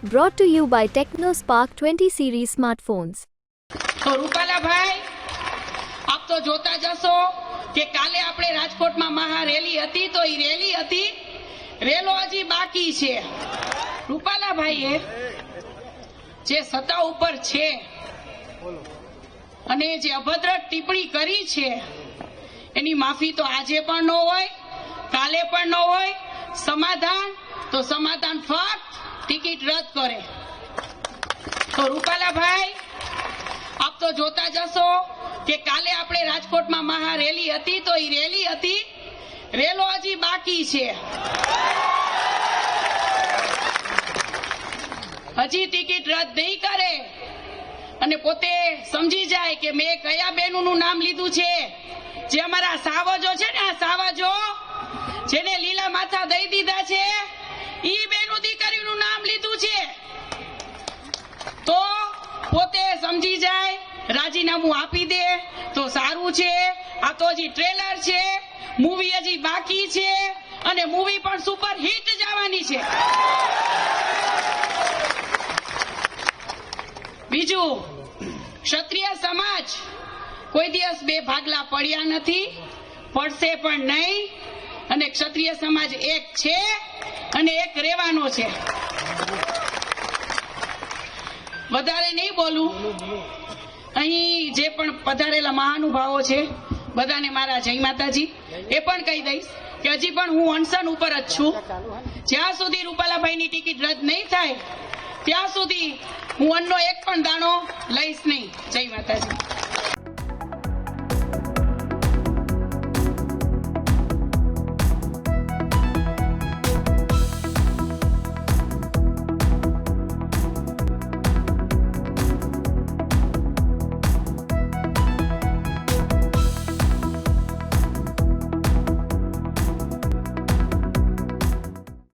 Brought to you by TechnoSpark 20 series smartphones. તો રૂપાલાભાઈ આપ તો જોતા જશો કે કાલે આપણે રાજકોટમાં મહા રેલી હતી તો એ રેલી હતી, રેલો હજી બાકી છે. રૂપાલાભાઈએ જે સત્તા ઉપર છે અને જે અભદ્ર ટિપ્પણી કરી છે એની માફી તો આજે પણ ન હોય, કાલે પણ ન હોય. સમાધાન ફક્ત ટિકિટ રદ કરે. તો રૂપાલાભાઈ આપ તો જોતા જશો કે કાલે આપણે રાજકોટમાં મહા રેલી હતી તો એ રેલી હતી, રેલો હજી બાકી છે. હજી ટિકિટ રદ નહીં કરે અને પોતે સમજી જાય કે મેં કયા બહેનોનું નામ લીધું છે, જે અમારા સાવજો છે ને, આ સાવજો જેને લીલા માથા દઈ દીધા છે, ઈ બેનો દીકરીનું નામ લીધું છે. તો પોતે સમજી જાય, રાજીનામું આપી દે તો સારું છે. આ તો હજી ટ્રેલર છે, મૂવી હજી બાકી છે અને મૂવી પણ સુપર હિટ જવાની છે. બીજું, ક્ષત્રિય સમાજ કોઈ દિવસ બે ભાગલા પડ્યા નથી, પડશે પણ નહીં. અને ક્ષત્રિય સમાજ એક છે અને એક રહેવાનો છે. વધારે નહીં બોલું. અહીં જે પણ પધારેલા મહાનુભાવો છે બધાને મારા જય માતાજી. એ પણ કહી દઈશ કે હજી પણ હું અનશન ઉપર જ છું. જ્યાં સુધી રૂપાલાભાઈની ટિકિટ રદ નહીં થાય ત્યાં સુધી હું અન્નનો એક પણ દાણો લઈશ નહીં. જય માતાજી.